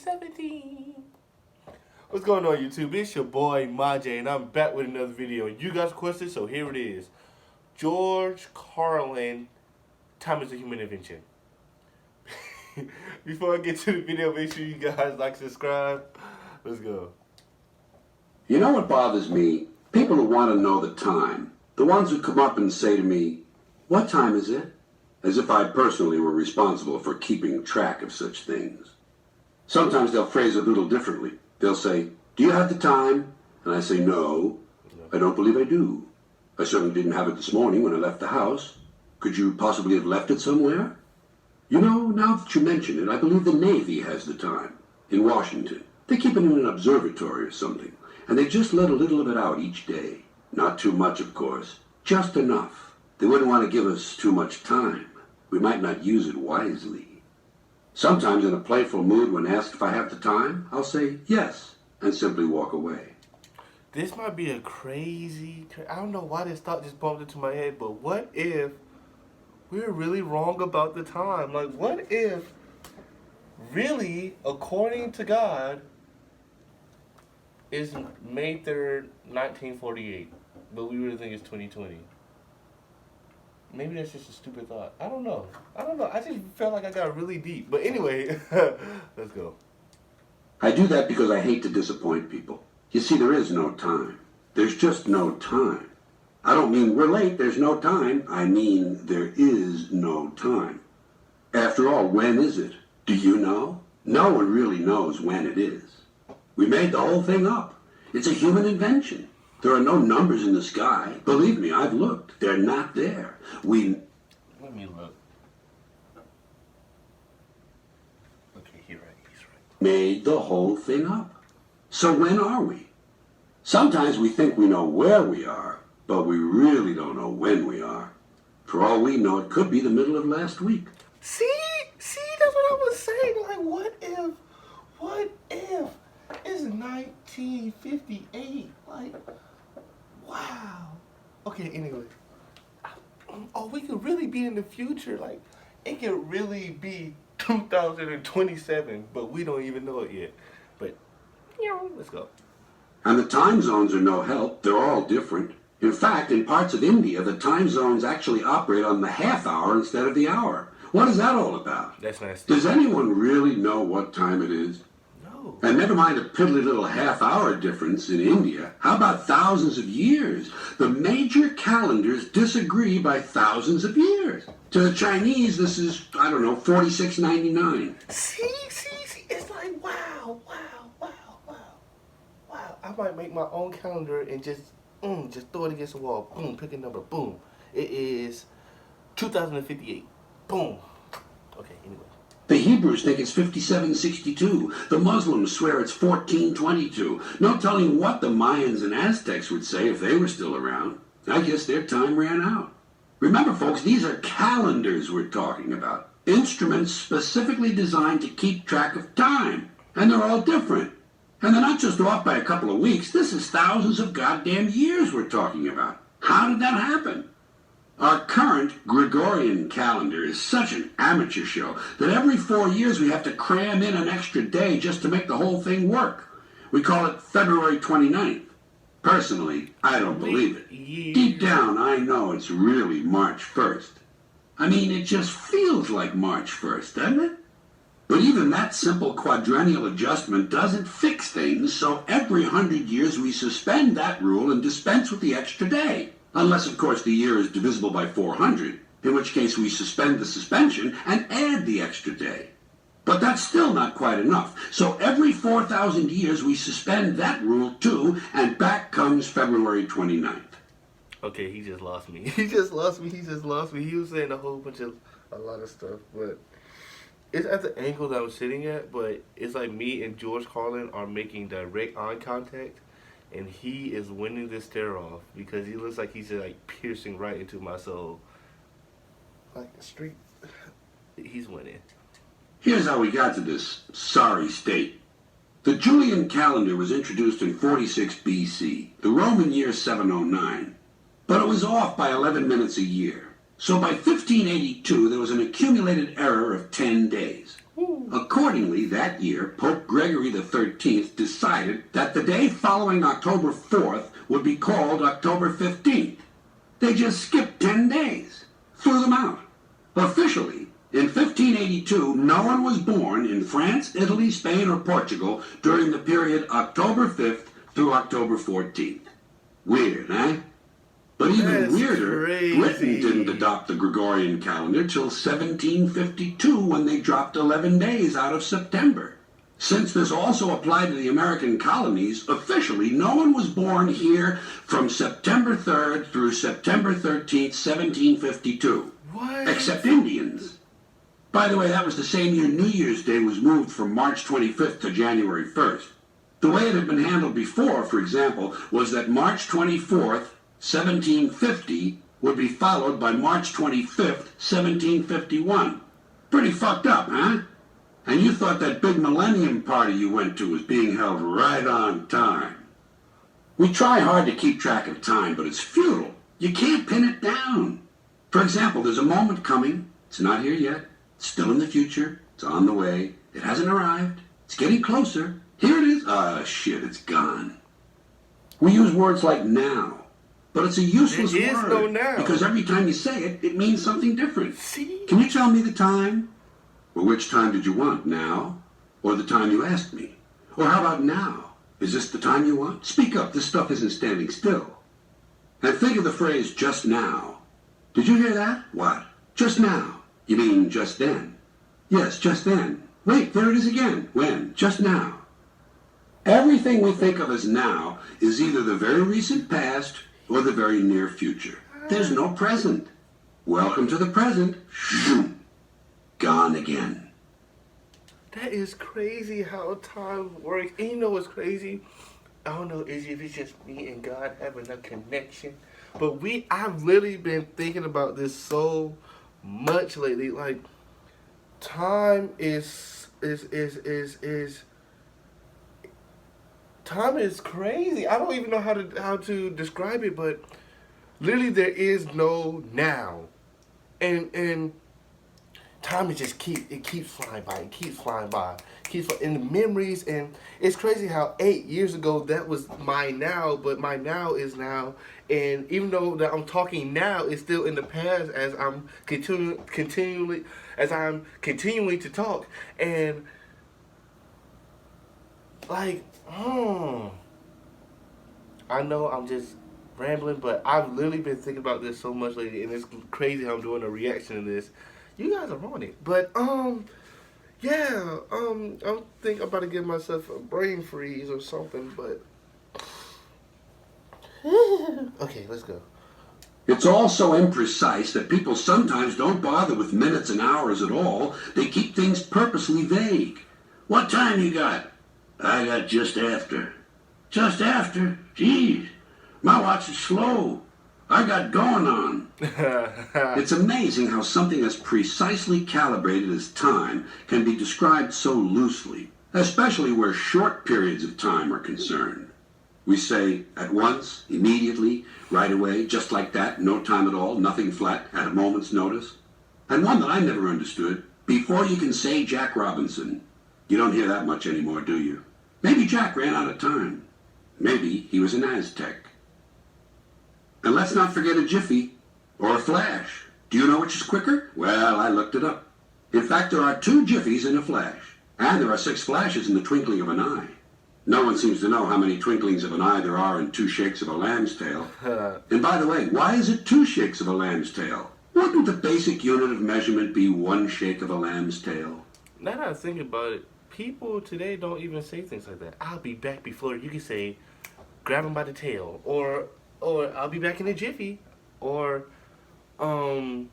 2017. What's going on, YouTube? It's your boy Majay, and I'm back with another video. You guys requested, so here it is. George Carlin, Time is a Human Invention. Before I get to the video, make sure you guys like, subscribe. Let's go. You know what bothers me? People who want to know the time. The ones who come up and say to me, "What time is it?" As if I personally were responsible for keeping track of such things. Sometimes they'll phrase it a little differently. They'll say, "Do you have the time?" And I say, "No, I don't believe I do. I certainly didn't have it this morning when I left the house. Could you possibly have left it somewhere?" You know, now that you mention it, I believe the Navy has the time. In Washington. They keep it in an observatory or something. And they just let a little of it out each day. Not too much, of course. Just enough. They wouldn't want to give us too much time. We might not use it wisely. Sometimes in a playful mood, when asked if I have the time, I'll say yes, and simply walk away. This might be a crazy, I don't know why this thought just bumped into my head, but what if we're really wrong about the time? Like, what if, really, according to God, it's May 3rd, 1948, but we really think it's 2020? Maybe that's just a stupid thought. I don't know. I just felt like I got really deep. But anyway, let's go. I do that because I hate to disappoint people. You see, there is no time. There's just no time. I don't mean we're late, there's no time. I mean there is no time. After all, when is it? Do you know? No one really knows when it is. We made the whole thing up. It's a human invention. There are no numbers in the sky. Believe me, I've looked. They're not there. Let me look. Okay, he's right. Made the whole thing up. So when are we? Sometimes we think we know where we are, but we really don't know when we are. For all we know, it could be the middle of last week. See, that's what I was saying. Like, what if it's 1958? Like, wow. Okay, anyway. Oh, we could really be in the future. Like, it could really be 2027, but we don't even know it yet. But, let's go. And the time zones are no help. They're all different. In fact, in parts of India, the time zones actually operate on the half hour instead of the hour. What is that all about? That's nice. Does anyone really know what time it is? No. And never mind a piddly little half-hour difference in India. How about thousands of years? The major calendars disagree by thousands of years. To the Chinese, this is, 4699. See. It's like, wow. I might make my own calendar and just throw it against the wall. Boom, pick a number. Boom. It is 2058. Boom. Okay, anyway. The Hebrews think it's 5762. The Muslims swear it's 1422. No telling what the Mayans and Aztecs would say if they were still around. I guess their time ran out. Remember, folks, these are calendars we're talking about. Instruments specifically designed to keep track of time. And they're all different. And they're not just off by a couple of weeks. This is thousands of goddamn years we're talking about. How did that happen? Our current Gregorian calendar is such an amateur show that every 4 years we have to cram in an extra day just to make the whole thing work. We call it February 29th. Personally, I don't believe it. Deep down, I know it's really March 1st. I mean, it just feels like March 1st, doesn't it? But even that simple quadrennial adjustment doesn't fix things, so every 100 years we suspend that rule and dispense with the extra day. Unless, of course, the year is divisible by 400, in which case we suspend the suspension and add the extra day. But that's still not quite enough. So every 4,000 years we suspend that rule too, and back comes February 29th. Okay, he just lost me. He just lost me. He was saying a lot of stuff, but it's at the angle that I'm sitting at, but it's like me and George Carlin are making direct eye contact. And he is winning this stare off because he looks like he's like piercing right into my soul. Like a street. He's winning. Here's how we got to this sorry state. The Julian calendar was introduced in 46 BC, the Roman year 709. But it was off by 11 minutes a year. So by 1582, there was an accumulated error of 10 days. Ooh. Accordingly, that year, Pope Gregory the 13th decided that the day following October 4th would be called October 15th. They just skipped 10 days, threw them out. Officially, in 1582, no one was born in France, Italy, Spain, or Portugal during the period October 5th through October 14th. Weird, eh? But even weirder, Britain didn't adopt the Gregorian calendar till 1752 when they dropped 11 days out of September. Since this also applied to the American colonies, officially no one was born here from September 3rd through September 13th, 1752. What? Except Indians. By the way, that was the same year New Year's Day was moved from March 25th to January 1st. The way it had been handled before, for example, was that March 24th, 1750 would be followed by March 25th, 1751. Pretty fucked up, huh? And you thought that big millennium party you went to was being held right on time. We try hard to keep track of time, but it's futile. You can't pin it down. For example, there's a moment coming. It's not here yet. It's still in the future. It's on the way. It hasn't arrived. It's getting closer. Here it is. Ah, shit, it's gone. We use words like now. But it's a useless There is word, no now. because every time you say it, it means something different. See? Can you tell me the time? Well, which time did you want, now? Or the time you asked me? Or how about now? Is this the time you want? Speak up, this stuff isn't standing still. And think of the phrase, just now. Did you hear that? What? Just now. You mean just then? Yes, just then. Wait, there it is again. When? Just now. Everything we think of as now is either the very recent past or the very near future. There's no present. Welcome to the present. Shoom. Gone again. That is crazy how time works. And you know what's crazy? I don't know if it's just me and God having a connection. But I've literally been thinking about this so much lately. Like, time time is crazy. I don't even know how to describe it, but literally there is no now. And time is just keeps flying by. It keeps flying by. In the memories, and it's crazy how 8 years ago that was my now, but my now is now. And even though that I'm talking now, it's still in the past as I'm continuing to talk. And like, I know I'm just rambling, but I've literally been thinking about this so much lately, and it's crazy how I'm doing a reaction to this. You guys are on it, but yeah, I think I'm about to give myself a brain freeze or something, but okay, let's go. It's all so imprecise that people sometimes don't bother with minutes and hours at all. They keep things purposely vague. What time you got? I got just after. Just after? Geez, my watch is slow. I got going on. It's amazing how something as precisely calibrated as time can be described so loosely, especially where short periods of time are concerned. We say at once, immediately, right away, just like that, no time at all, nothing flat, at a moment's notice. And one that I never understood, before you can say Jack Robinson. You don't hear that much anymore, do you? Maybe Jack ran out of time. Maybe he was an Aztec. And let's not forget a Jiffy or a flash. Do you know which is quicker? Well, I looked it up. In fact, there are 2 Jiffies in a flash, and there are 6 flashes in the twinkling of an eye. No one seems to know how many twinklings of an eye there are in 2 shakes of a lamb's tail. And by the way, why is it 2 shakes of a lamb's tail? Wouldn't the basic unit of measurement be 1 shake of a lamb's tail? Now that I think about it, people today don't even say things like that. I'll be back before you can say, grab him by the tail, or I'll be back in a jiffy, or I'll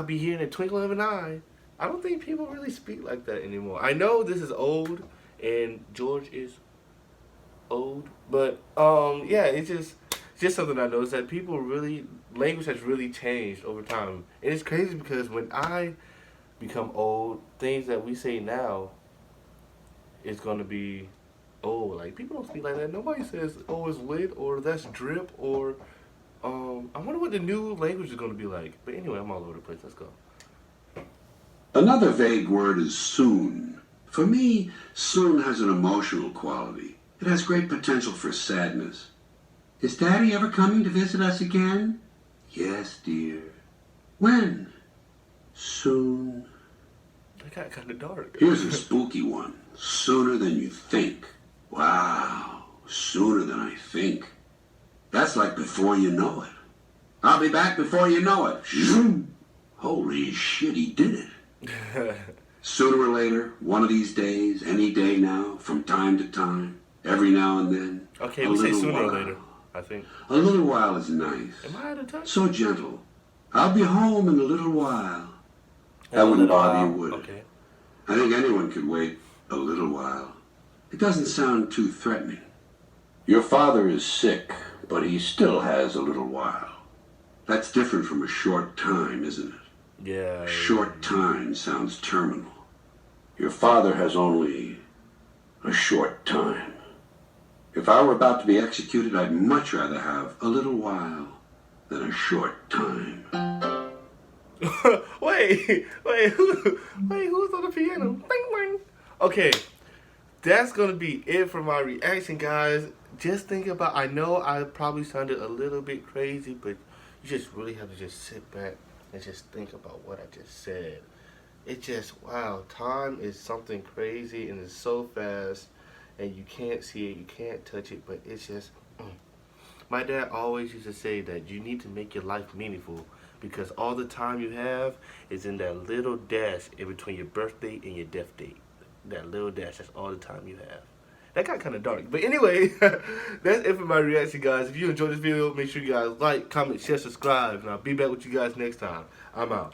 be here in a twinkle of an eye. I don't think people really speak like that anymore. I know this is old, and George is old, but yeah, it's just something I noticed that language has really changed over time, and it's crazy because when I become old, things that we say now is gonna be old. Like, people don't speak like that. Nobody says, "Oh, it's lit," or "That's drip," or I wonder what the new language is gonna be like. But anyway, I'm all over the place. Let's go. Another vague word is soon. For me, soon has an emotional quality. It has great potential for sadness. Is Daddy ever coming to visit us again? Yes, dear. When? Soon. That got kind of dark. Here's a spooky one. Sooner than you think. Wow. Sooner than I think. That's like before you know it. I'll be back before you know it. Zoom. Holy shit, he did it. Sooner or later, one of these days, any day now, from time to time, every now and then. Okay, we say sooner or later, I think. A little while is nice. Am I out of touch? So gentle. I'll be home in a little while. That wouldn't bother you, would it? Okay. I think anyone could wait a little while. It doesn't sound too threatening. Your father is sick, but he still has a little while. That's different from a short time, isn't it? Yeah. Short time sounds terminal. Your father has only a short time. If I were about to be executed, I'd much rather have a little while than a short time. wait, who's on the piano? Bing, bing. Okay, that's gonna be it for my reaction, guys. Just think about, I know I probably sounded a little bit crazy, but you just really have to just sit back and just think about what I just said. It just, wow, time is something crazy and it's so fast and you can't see it, you can't touch it, but it's just, My dad always used to say that you need to make your life meaningful because all the time you have is in that little dash in between your birthday and your death date. That little dash, that's all the time you have. That got kind of dark. But anyway, that's it for my reaction, guys. If you enjoyed this video, make sure you guys like, comment, share, subscribe. And I'll be back with you guys next time. I'm out.